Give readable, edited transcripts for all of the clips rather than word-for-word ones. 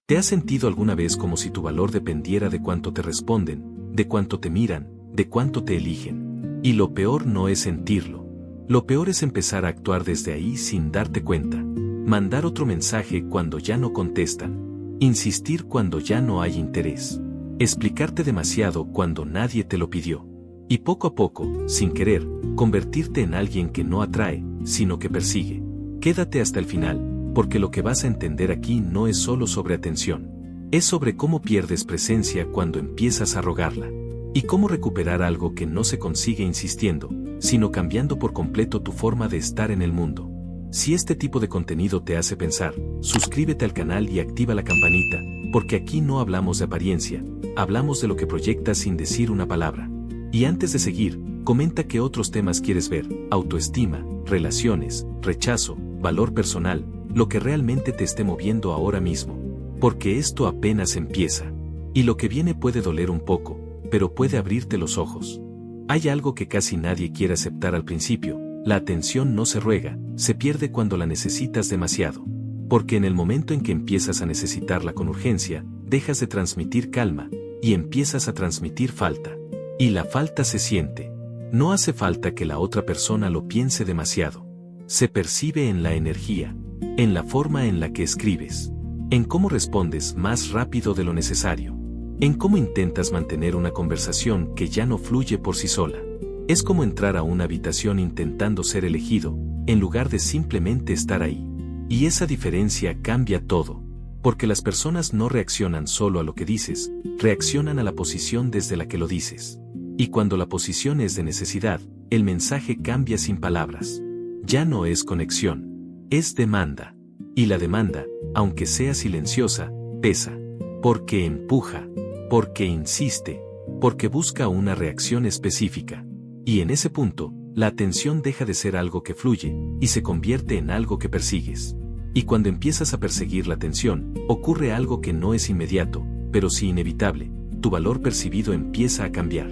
¿Te has sentido alguna vez como si tu valor dependiera de cuánto te responden, de cuánto te miran, de cuánto te eligen? Y lo peor no es sentirlo. Lo peor es empezar a actuar desde ahí sin darte cuenta. Mandar otro mensaje cuando ya no contestan. Insistir cuando ya no hay interés. Explicarte demasiado cuando nadie te lo pidió. Y poco a poco, sin querer, convertirte en alguien que no atrae, sino que persigue. Quédate hasta el final, porque lo que vas a entender aquí no es solo sobre atención. Es sobre cómo pierdes presencia cuando empiezas a rogarla. Y cómo recuperar algo que no se consigue insistiendo, sino cambiando por completo tu forma de estar en el mundo. Si este tipo de contenido te hace pensar, suscríbete al canal y activa la campanita, porque aquí no hablamos de apariencia, hablamos de lo que proyectas sin decir una palabra. Y antes de seguir, comenta qué otros temas quieres ver: autoestima, relaciones, rechazo, valor personal, lo que realmente te esté moviendo ahora mismo. Porque esto apenas empieza. Y lo que viene puede doler un poco, pero puede abrirte los ojos. Hay algo que casi nadie quiere aceptar al principio: la atención no se ruega, se pierde cuando la necesitas demasiado. Porque en el momento en que empiezas a necesitarla con urgencia, dejas de transmitir calma, y empiezas a transmitir falta. Y la falta se siente. No hace falta que la otra persona lo piense demasiado. Se percibe en la energía, en la forma en la que escribes, en cómo respondes más rápido de lo necesario, en cómo intentas mantener una conversación que ya no fluye por sí sola. Es como entrar a una habitación intentando ser elegido, en lugar de simplemente estar ahí. Y esa diferencia cambia todo, porque las personas no reaccionan solo a lo que dices, reaccionan a la posición desde la que lo dices. Y cuando la posición es de necesidad, el mensaje cambia sin palabras. Ya no es conexión, es demanda. Y la demanda, aunque sea silenciosa, pesa. Porque empuja, porque insiste, porque busca una reacción específica. Y en ese punto, la atención deja de ser algo que fluye, y se convierte en algo que persigues. Y cuando empiezas a perseguir la atención, ocurre algo que no es inmediato, pero sí inevitable: tu valor percibido empieza a cambiar.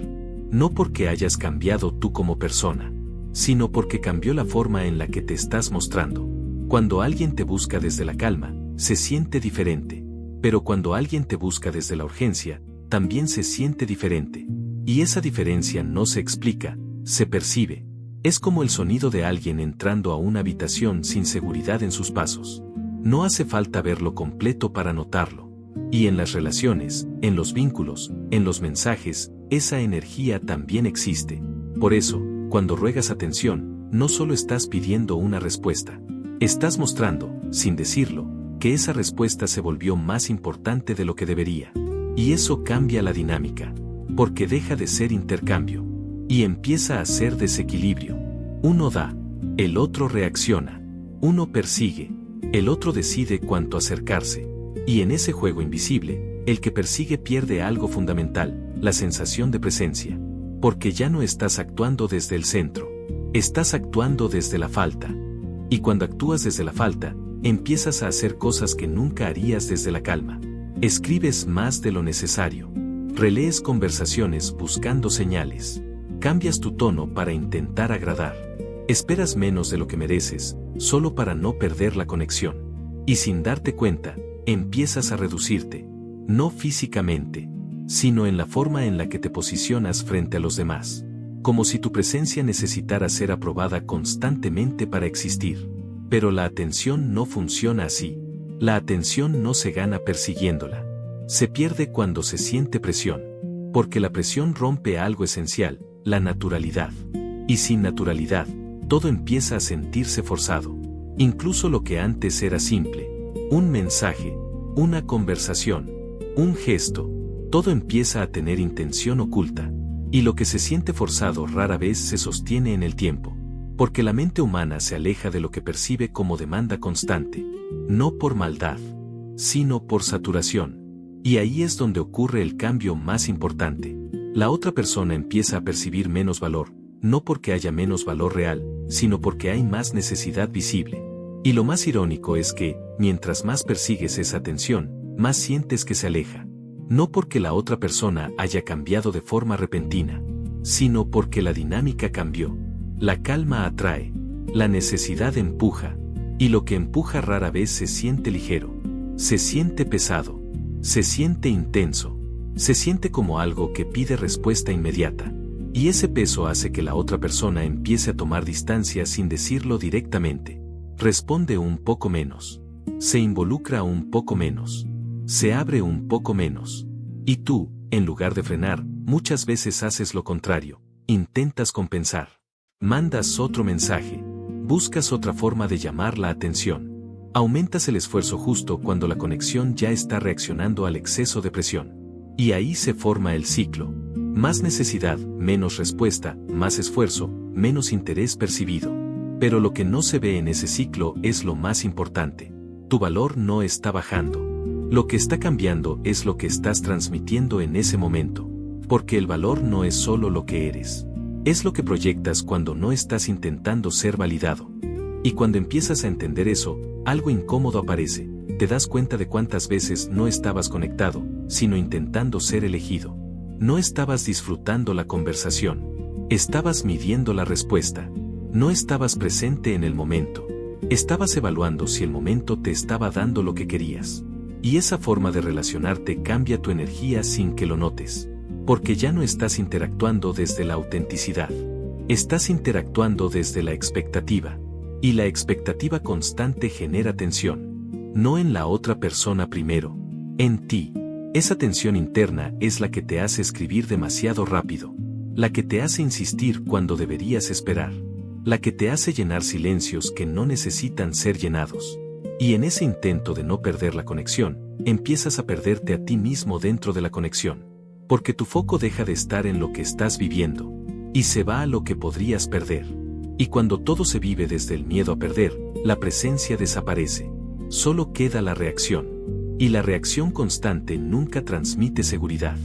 No porque hayas cambiado tú como persona, sino porque cambió la forma en la que te estás mostrando. Cuando alguien te busca desde la calma, se siente diferente. Pero cuando alguien te busca desde la urgencia, también se siente diferente. Y esa diferencia no se explica, se percibe. Es como el sonido de alguien entrando a una habitación sin seguridad en sus pasos. No hace falta verlo completo para notarlo. Y en las relaciones, en los vínculos, en los mensajes, esa energía también existe. Por eso, cuando ruegas atención, no solo estás pidiendo una respuesta. Estás mostrando, sin decirlo, que esa respuesta se volvió más importante de lo que debería. Y eso cambia la dinámica. Porque deja de ser intercambio. Y empieza a ser desequilibrio. Uno da, el otro reacciona. Uno persigue, el otro decide cuánto acercarse. Y en ese juego invisible, el que persigue pierde algo fundamental: la sensación de presencia. Porque ya no estás actuando desde el centro. Estás actuando desde la falta. Y cuando actúas desde la falta, empiezas a hacer cosas que nunca harías desde la calma. Escribes más de lo necesario. Relees conversaciones buscando señales. Cambias tu tono para intentar agradar. Esperas menos de lo que mereces, solo para no perder la conexión. Y sin darte cuenta, empiezas a reducirte. No físicamente, sino en la forma en la que te posicionas frente a los demás. Como si tu presencia necesitara ser aprobada constantemente para existir. Pero la atención no funciona así. La atención no se gana persiguiéndola. Se pierde cuando se siente presión. Porque la presión rompe algo esencial: la naturalidad. Y sin naturalidad, todo empieza a sentirse forzado. Incluso lo que antes era simple. Un mensaje, una conversación, un gesto. Todo empieza a tener intención oculta. Y lo que se siente forzado rara vez se sostiene en el tiempo. Porque la mente humana se aleja de lo que percibe como demanda constante. No por maldad, sino por saturación. Y ahí es donde ocurre el cambio más importante. La otra persona empieza a percibir menos valor, no porque haya menos valor real, sino porque hay más necesidad visible. Y lo más irónico es que, mientras más persigues esa atención, más sientes que se aleja. No porque la otra persona haya cambiado de forma repentina, sino porque la dinámica cambió. La calma atrae, la necesidad empuja, y lo que empuja rara vez se siente ligero. Se siente pesado, Se siente intenso. Se siente como algo que pide respuesta inmediata. Y ese peso hace que la otra persona empiece a tomar distancia sin decirlo directamente. Responde un poco menos. Se involucra un poco menos. Se abre un poco menos. Y tú, en lugar de frenar, muchas veces haces lo contrario. Intentas compensar. Mandas otro mensaje. Buscas otra forma de llamar la atención. Aumentas el esfuerzo justo cuando la conexión ya está reaccionando al exceso de presión. Y ahí se forma el ciclo. Más necesidad, menos respuesta, más esfuerzo, menos interés percibido. Pero lo que no se ve en ese ciclo es lo más importante. Tu valor no está bajando. Lo que está cambiando es lo que estás transmitiendo en ese momento. Porque el valor no es solo lo que eres. Es lo que proyectas cuando no estás intentando ser validado. Y cuando empiezas a entender eso, algo incómodo aparece. Te das cuenta de cuántas veces no estabas conectado, sino intentando ser elegido. No estabas disfrutando la conversación. Estabas midiendo la respuesta. No estabas presente en el momento. Estabas evaluando si el momento te estaba dando lo que querías. Y esa forma de relacionarte cambia tu energía sin que lo notes. Porque ya no estás interactuando desde la autenticidad. Estás interactuando desde la expectativa. Y la expectativa constante genera tensión. No en la otra persona primero. En ti. Esa tensión interna es la que te hace escribir demasiado rápido. La que te hace insistir cuando deberías esperar. La que te hace llenar silencios que no necesitan ser llenados. Y en ese intento de no perder la conexión, empiezas a perderte a ti mismo dentro de la conexión. Porque tu foco deja de estar en lo que estás viviendo. Y se va a lo que podrías perder. Y cuando todo se vive desde el miedo a perder, la presencia desaparece. Solo queda la reacción. Y la reacción constante nunca transmite seguridad.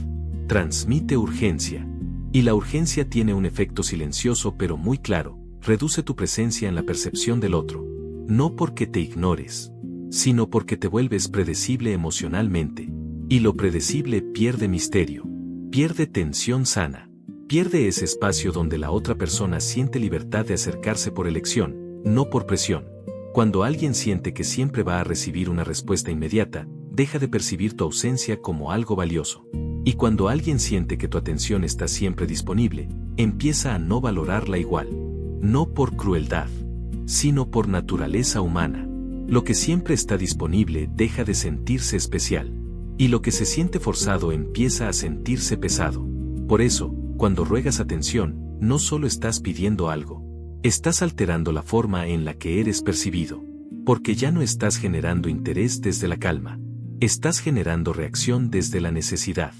Transmite urgencia. Y la urgencia tiene un efecto silencioso pero muy claro. Reduce tu presencia en la percepción del otro. No porque te ignores, sino porque te vuelves predecible emocionalmente. Y lo predecible pierde misterio. Pierde tensión sana. Pierde ese espacio donde la otra persona siente libertad de acercarse por elección, no por presión. Cuando alguien siente que siempre va a recibir una respuesta inmediata, deja de percibir tu ausencia como algo valioso. Y cuando alguien siente que tu atención está siempre disponible, empieza a no valorarla igual. No por crueldad, sino por naturaleza humana. Lo que siempre está disponible deja de sentirse especial. Y lo que se siente forzado empieza a sentirse pesado. Por eso, cuando ruegas atención, no solo estás pidiendo algo. Estás alterando la forma en la que eres percibido. Porque ya no estás generando interés desde la calma. Estás generando reacción desde la necesidad.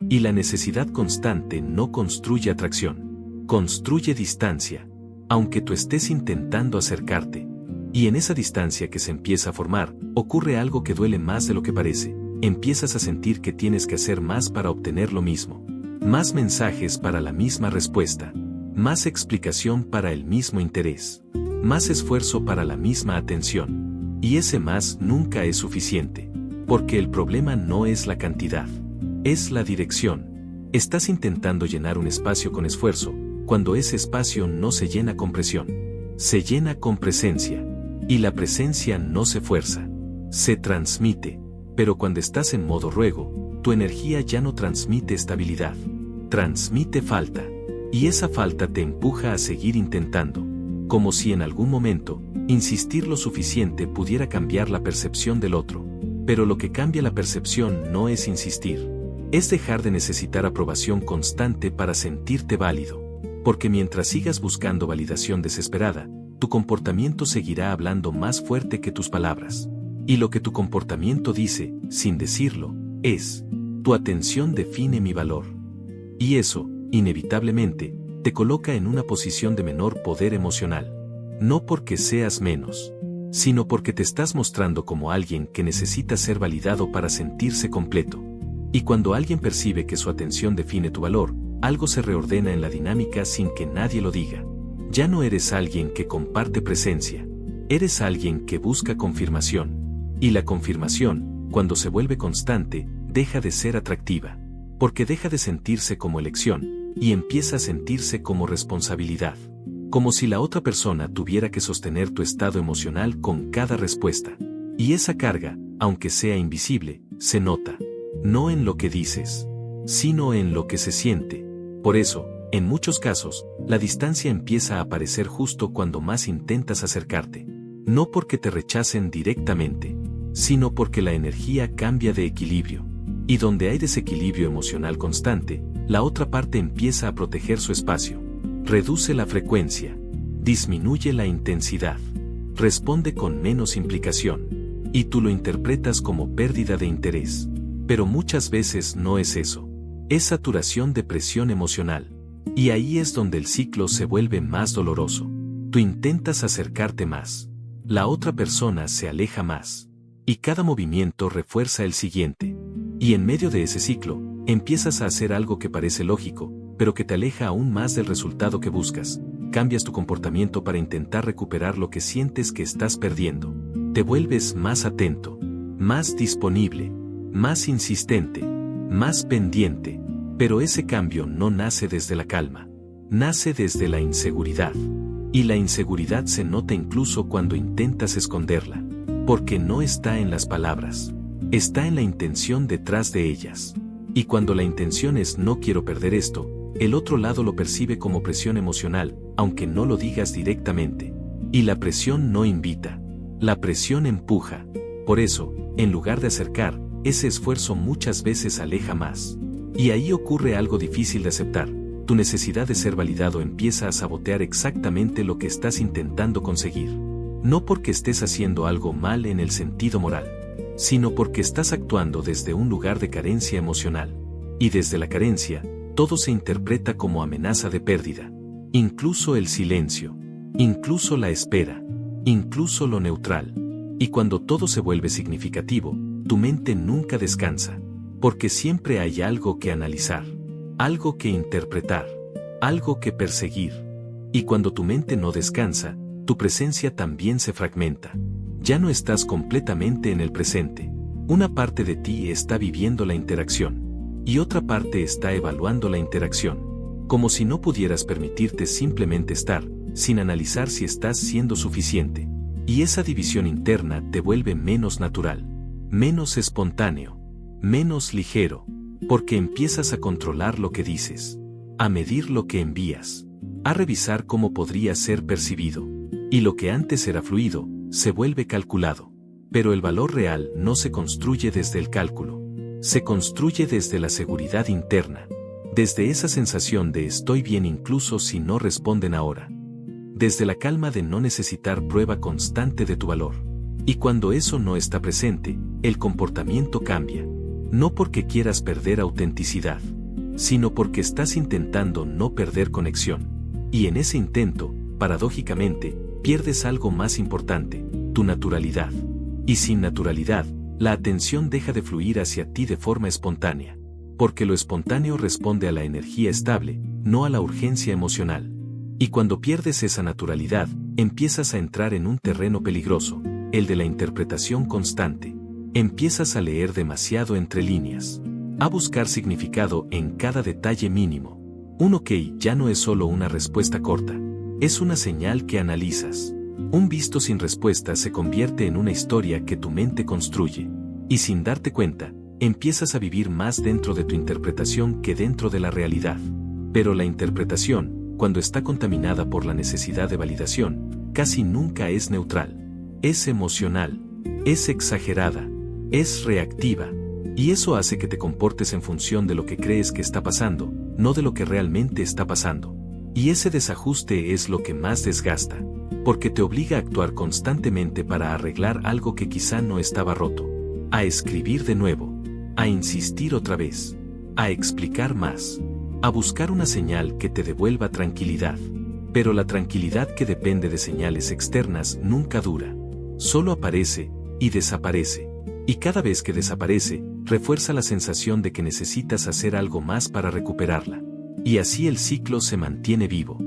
Y la necesidad constante no construye atracción. Construye distancia. Aunque tú estés intentando acercarte. Y en esa distancia que se empieza a formar, ocurre algo que duele más de lo que parece. Empiezas a sentir que tienes que hacer más para obtener lo mismo. Más mensajes para la misma respuesta. Más explicación para el mismo interés. Más esfuerzo para la misma atención. Y ese más nunca es suficiente. Porque el problema no es la cantidad. Es la dirección. Estás intentando llenar un espacio con esfuerzo, cuando ese espacio no se llena con presión. Se llena con presencia. Y la presencia no se fuerza. Se transmite. Pero cuando estás en modo ruego, tu energía ya no transmite estabilidad. Transmite falta. Y esa falta te empuja a seguir intentando. Como si en algún momento, insistir lo suficiente pudiera cambiar la percepción del otro. Pero lo que cambia la percepción no es insistir. Es dejar de necesitar aprobación constante para sentirte válido. Porque mientras sigas buscando validación desesperada, tu comportamiento seguirá hablando más fuerte que tus palabras. Y lo que tu comportamiento dice, sin decirlo, es: tu atención define mi valor. Y eso, inevitablemente, te coloca en una posición de menor poder emocional. No porque seas menos, sino porque te estás mostrando como alguien que necesita ser validado para sentirse completo. Y cuando alguien percibe que su atención define tu valor, algo se reordena en la dinámica sin que nadie lo diga. Ya no eres alguien que comparte presencia. Eres alguien que busca confirmación. Y la confirmación, cuando se vuelve constante, deja de ser atractiva. Porque deja de sentirse como elección, y empieza a sentirse como responsabilidad. Como si la otra persona tuviera que sostener tu estado emocional con cada respuesta. Y esa carga, aunque sea invisible, se nota. no en lo que dices, sino en lo que se siente. Por eso, en muchos casos, la distancia empieza a aparecer justo cuando más intentas acercarte. No porque te rechacen directamente, sino porque la energía cambia de equilibrio. Y donde hay desequilibrio emocional constante, la otra parte empieza a proteger su espacio. Reduce la frecuencia, disminuye la intensidad, responde con menos implicación. Y tú lo interpretas como pérdida de interés. Pero muchas veces no es eso. Es saturación de presión emocional. Y ahí es donde el ciclo se vuelve más doloroso. Tú intentas acercarte más. La otra persona se aleja más. Y cada movimiento refuerza el siguiente. Y en medio de ese ciclo, empiezas a hacer algo que parece lógico, pero que te aleja aún más del resultado que buscas. Cambias tu comportamiento para intentar recuperar lo que sientes que estás perdiendo. Te vuelves más atento, más disponible, más insistente, más pendiente. Pero ese cambio no nace desde la calma. Nace desde la inseguridad. Y la inseguridad se nota incluso cuando intentas esconderla. Porque no está en las palabras. Está en la intención detrás de ellas. Y cuando la intención es no quiero perder esto, el otro lado lo percibe como presión emocional, aunque no lo digas directamente. Y la presión no invita. La presión empuja. Por eso, en lugar de acercar, ese esfuerzo muchas veces aleja más. Y ahí ocurre algo difícil de aceptar. Tu necesidad de ser validado empieza a sabotear exactamente lo que estás intentando conseguir. No porque estés haciendo algo mal en el sentido moral, sino porque estás actuando desde un lugar de carencia emocional. Y desde la carencia, todo se interpreta como amenaza de pérdida. Incluso el silencio, incluso la espera, incluso lo neutral. Y cuando todo se vuelve significativo, tu mente nunca descansa. Porque siempre hay algo que analizar, algo que interpretar, algo que perseguir. Y cuando tu mente no descansa, tu presencia también se fragmenta. Ya no estás completamente en el presente. Una parte de ti está viviendo la interacción, y otra parte está evaluando la interacción. Como si no pudieras permitirte simplemente estar, sin analizar si estás siendo suficiente. Y esa división interna te vuelve menos natural, menos espontáneo, menos ligero, porque empiezas a controlar lo que dices, a medir lo que envías, a revisar cómo podría ser percibido. Y lo que antes era fluido, se vuelve calculado. Pero el valor real no se construye desde el cálculo. Se construye desde la seguridad interna. Desde esa sensación de estoy bien incluso si no responden ahora. Desde la calma de no necesitar prueba constante de tu valor. Y cuando eso no está presente, el comportamiento cambia. No porque quieras perder autenticidad, sino porque estás intentando no perder conexión. Y en ese intento, paradójicamente, pierdes algo más importante, tu naturalidad. Y sin naturalidad, la atención deja de fluir hacia ti de forma espontánea. Porque lo espontáneo responde a la energía estable, no a la urgencia emocional. Y cuando pierdes esa naturalidad, empiezas a entrar en un terreno peligroso, el de la interpretación constante. Empiezas a leer demasiado entre líneas, a buscar significado en cada detalle mínimo. Un ok ya no es solo una respuesta corta, es una señal que analizas. Un visto sin respuesta se convierte en una historia que tu mente construye. Y sin darte cuenta, empiezas a vivir más dentro de tu interpretación que dentro de la realidad. Pero la interpretación, cuando está contaminada por la necesidad de validación, casi nunca es neutral. Es emocional, es exagerada, es reactiva. Y eso hace que te comportes en función de lo que crees que está pasando, no de lo que realmente está pasando. Y ese desajuste es lo que más desgasta, porque te obliga a actuar constantemente para arreglar algo que quizá no estaba roto, a escribir de nuevo, a insistir otra vez, a explicar más, a buscar una señal que te devuelva tranquilidad. Pero la tranquilidad que depende de señales externas nunca dura. Solo aparece y desaparece. Y cada vez que desaparece, refuerza la sensación de que necesitas hacer algo más para recuperarla. Y así el ciclo se mantiene vivo.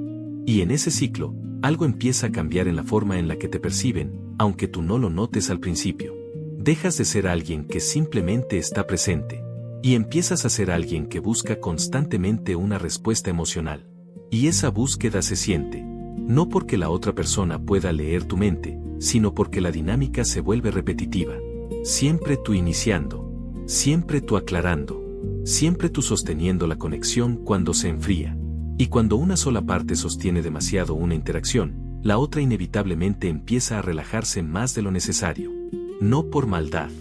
Y en ese ciclo, algo empieza a cambiar en la forma en la que te perciben, aunque tú no lo notes al principio. Dejas de ser alguien que simplemente está presente, y empiezas a ser alguien que busca constantemente una respuesta emocional. Y esa búsqueda se siente, no porque la otra persona pueda leer tu mente, sino porque la dinámica se vuelve repetitiva. Siempre tú iniciando, siempre tú aclarando, siempre tú sosteniendo la conexión cuando se enfría. Y cuando una sola parte sostiene demasiado una interacción, la otra inevitablemente empieza a relajarse más de lo necesario. No por maldad,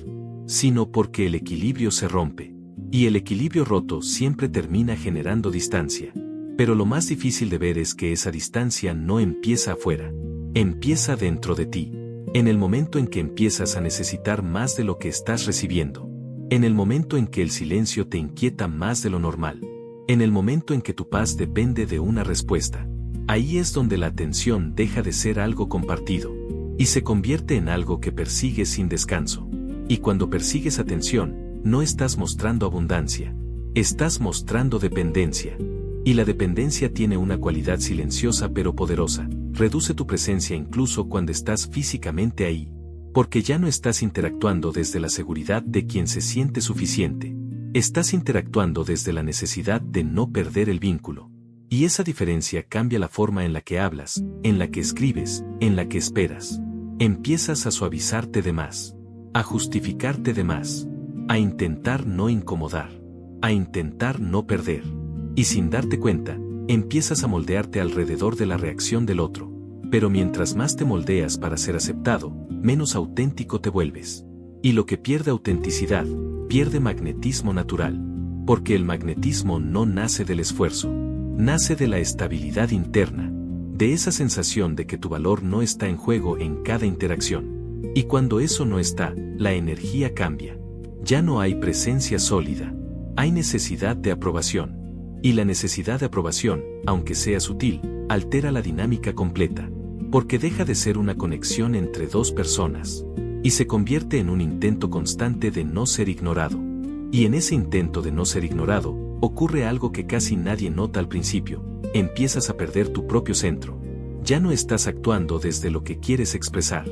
sino porque el equilibrio se rompe. Y el equilibrio roto siempre termina generando distancia. Pero lo más difícil de ver es que esa distancia no empieza afuera, empieza dentro de ti. En el momento en que empiezas a necesitar más de lo que estás recibiendo. En el momento en que el silencio te inquieta más de lo normal. En el momento en que tu paz depende de una respuesta. Ahí es donde la atención deja de ser algo compartido. Y se convierte en algo que persigues sin descanso. Y cuando persigues atención, no estás mostrando abundancia. Estás mostrando dependencia. Y la dependencia tiene una cualidad silenciosa pero poderosa. Reduce tu presencia incluso cuando estás físicamente ahí. Porque ya no estás interactuando desde la seguridad de quien se siente suficiente. Estás interactuando desde la necesidad de no perder el vínculo. Y esa diferencia cambia la forma en la que hablas, en la que escribes, en la que esperas. Empiezas a suavizarte de más. A justificarte de más. A intentar no incomodar. A intentar no perder. Y sin darte cuenta, empiezas a moldearte alrededor de la reacción del otro. Pero mientras más te moldeas para ser aceptado, menos auténtico te vuelves. Y lo que pierde autenticidad, pierde magnetismo natural. Porque el magnetismo no nace del esfuerzo. Nace de la estabilidad interna. De esa sensación de que tu valor no está en juego en cada interacción. Y cuando eso no está, la energía cambia. Ya no hay presencia sólida. Hay necesidad de aprobación. Y la necesidad de aprobación, aunque sea sutil, altera la dinámica completa. Porque deja de ser una conexión entre dos personas. Y se convierte en un intento constante de no ser ignorado. Y en ese intento de no ser ignorado, ocurre algo que casi nadie nota al principio. Empiezas a perder tu propio centro. Ya no estás actuando desde lo que quieres expresar.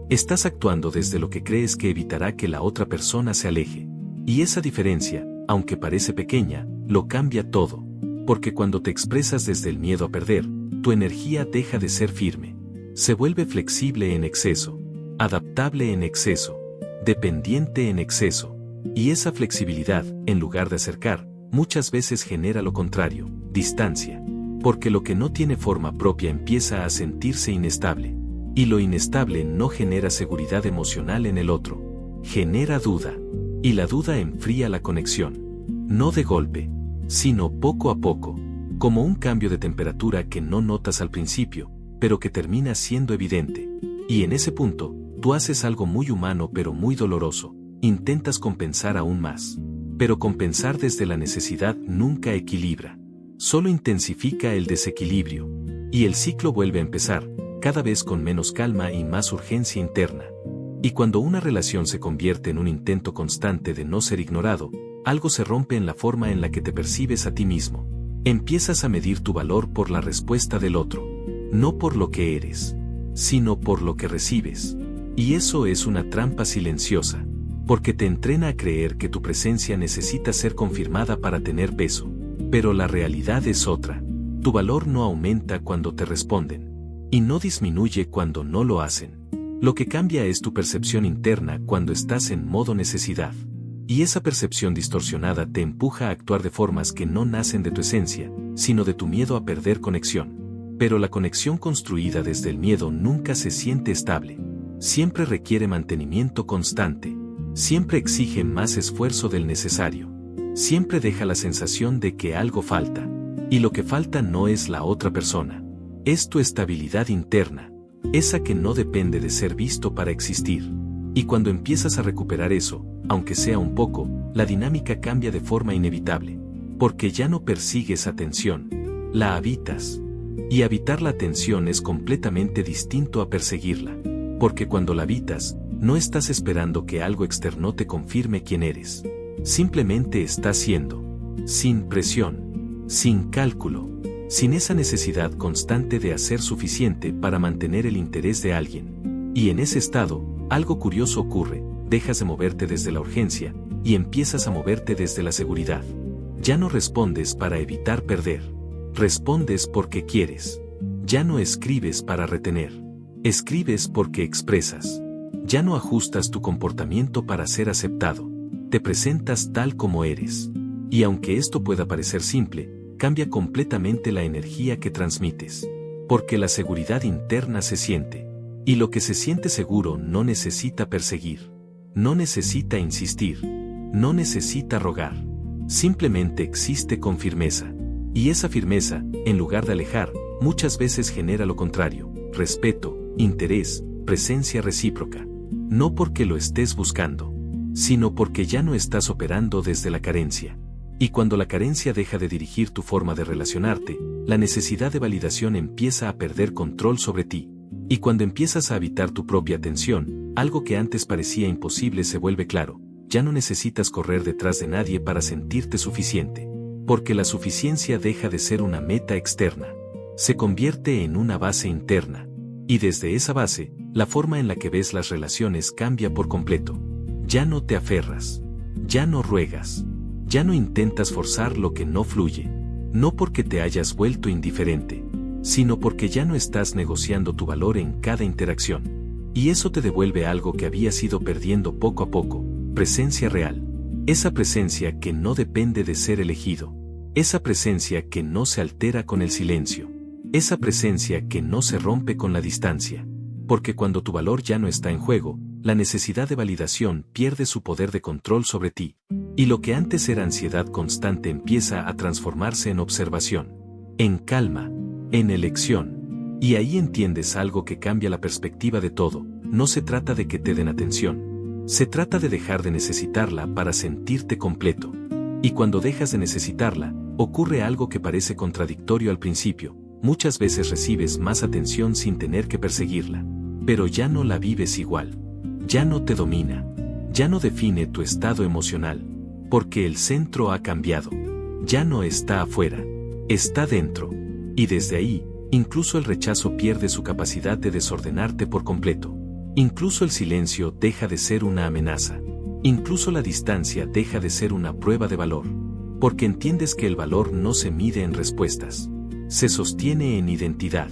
Estás actuando desde lo que crees que evitará que la otra persona se aleje. Y esa diferencia, aunque parece pequeña, lo cambia todo. Porque cuando te expresas desde el miedo a perder, tu energía deja de ser firme. Se vuelve flexible en exceso, adaptable en exceso, dependiente en exceso. Y esa flexibilidad, en lugar de acercar, muchas veces genera lo contrario, distancia. Porque lo que no tiene forma propia empieza a sentirse inestable. Y lo inestable no genera seguridad emocional en el otro. Genera duda. Y la duda enfría la conexión. No de golpe, sino poco a poco. Como un cambio de temperatura que no notas al principio, pero que termina siendo evidente. Y en ese punto, tú haces algo muy humano pero muy doloroso. Intentas compensar aún más. Pero compensar desde la necesidad nunca equilibra. Solo intensifica el desequilibrio. Y el ciclo vuelve a empezar, cada vez con menos calma y más urgencia interna. Y cuando una relación se convierte en un intento constante de no ser ignorado, algo se rompe en la forma en la que te percibes a ti mismo. Empiezas a medir tu valor por la respuesta del otro. No por lo que eres, sino por lo que recibes. Y eso es una trampa silenciosa. Porque te entrena a creer que tu presencia necesita ser confirmada para tener peso. Pero la realidad es otra. Tu valor no aumenta cuando te responden. Y no disminuye cuando no lo hacen. Lo que cambia es tu percepción interna cuando estás en modo necesidad. Y esa percepción distorsionada te empuja a actuar de formas que no nacen de tu esencia, sino de tu miedo a perder conexión. Pero la conexión construida desde el miedo nunca se siente estable. Siempre requiere mantenimiento constante. Siempre exige más esfuerzo del necesario. Siempre deja la sensación de que algo falta. Y lo que falta no es la otra persona. Es tu estabilidad interna. Esa que no depende de ser visto para existir. Y cuando empiezas a recuperar eso, aunque sea un poco, la dinámica cambia de forma inevitable. Porque ya no persigues atención. La habitas. Y habitar la atención es completamente distinto a perseguirla. Porque cuando la habitas, no estás esperando que algo externo te confirme quién eres. Simplemente estás siendo. Sin presión. Sin cálculo. Sin esa necesidad constante de hacer suficiente para mantener el interés de alguien. Y en ese estado, algo curioso ocurre, dejas de moverte desde la urgencia, y empiezas a moverte desde la seguridad. Ya no respondes para evitar perder. Respondes porque quieres. Ya no escribes para retener. Escribes porque expresas. Ya no ajustas tu comportamiento para ser aceptado. te presentas tal como eres. Y aunque esto pueda parecer simple, cambia completamente la energía que transmites. Porque la seguridad interna se siente. Y lo que se siente seguro no necesita perseguir. No necesita insistir. No necesita rogar. Simplemente existe con firmeza. Y esa firmeza, en lugar de alejar, muchas veces genera lo contrario: respeto, interés, presencia recíproca. No porque lo estés buscando, sino porque ya no estás operando desde la carencia. Y cuando la carencia deja de dirigir tu forma de relacionarte, la necesidad de validación empieza a perder control sobre ti. Y cuando empiezas a habitar tu propia atención, algo que antes parecía imposible se vuelve claro. Ya no necesitas correr detrás de nadie para sentirte suficiente. Porque la suficiencia deja de ser una meta externa. Se convierte en una base interna. Y desde esa base, la forma en la que ves las relaciones cambia por completo. Ya no te aferras. Ya no ruegas. Ya no intentas forzar lo que no fluye. No porque te hayas vuelto indiferente, sino porque ya no estás negociando tu valor en cada interacción. Y eso te devuelve algo que habías ido perdiendo poco a poco: presencia real. Esa presencia que no depende de ser elegido. Esa presencia que no se altera con el silencio. Esa presencia que no se rompe con la distancia. Porque cuando tu valor ya no está en juego, la necesidad de validación pierde su poder de control sobre ti. Y lo que antes era ansiedad constante empieza a transformarse en observación, en calma, en elección. Y ahí entiendes algo que cambia la perspectiva de todo. No se trata de que te den atención. Se trata de dejar de necesitarla para sentirte completo. Y cuando dejas de necesitarla, ocurre algo que parece contradictorio al principio. Muchas veces recibes más atención sin tener que perseguirla. Pero ya no la vives igual. Ya no te domina. Ya no define tu estado emocional. Porque el centro ha cambiado. Ya no está afuera. Está dentro. Y desde ahí, incluso el rechazo pierde su capacidad de desordenarte por completo. Incluso el silencio deja de ser una amenaza. Incluso la distancia deja de ser una prueba de valor. Porque entiendes que el valor no se mide en respuestas. Se sostiene en identidad.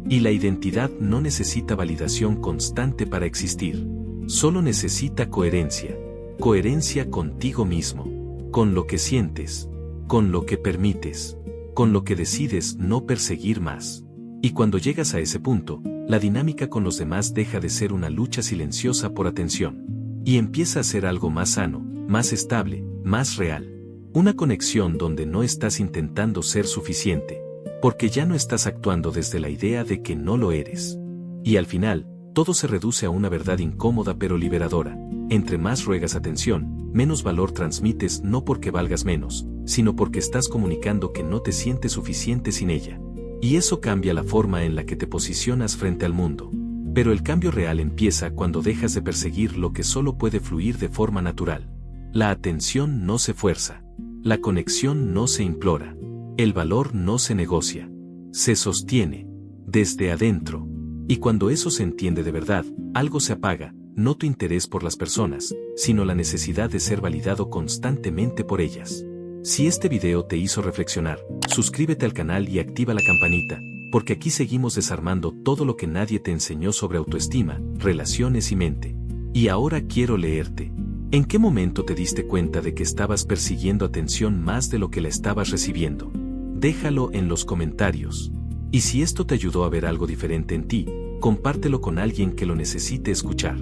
Y la identidad no necesita validación constante para existir. Solo necesita coherencia. Coherencia contigo mismo. Con lo que sientes. Con lo que permites. Con lo que decides no perseguir más. Y cuando llegas a ese punto, la dinámica con los demás deja de ser una lucha silenciosa por atención. Y empieza a ser algo más sano, más estable, más real. Una conexión donde no estás intentando ser suficiente. Porque ya no estás actuando desde la idea de que no lo eres. Y al final, todo se reduce a una verdad incómoda pero liberadora. Entre más ruegas atención, menos valor transmites, no porque valgas menos, sino porque estás comunicando que no te sientes suficiente sin ella. Y eso cambia la forma en la que te posicionas frente al mundo. Pero el cambio real empieza cuando dejas de perseguir lo que solo puede fluir de forma natural. La atención no se fuerza. La conexión no se implora. El valor no se negocia. Se sostiene. Desde adentro. Y cuando eso se entiende de verdad, algo se apaga, no tu interés por las personas, sino la necesidad de ser validado constantemente por ellas. Si este video te hizo reflexionar, suscríbete al canal y activa la campanita, porque aquí seguimos desarmando todo lo que nadie te enseñó sobre autoestima, relaciones y mente. Y ahora quiero leerte. ¿En qué momento te diste cuenta de que estabas persiguiendo atención más de lo que la estabas recibiendo? Déjalo en los comentarios. Y si esto te ayudó a ver algo diferente en ti, compártelo con alguien que lo necesite escuchar.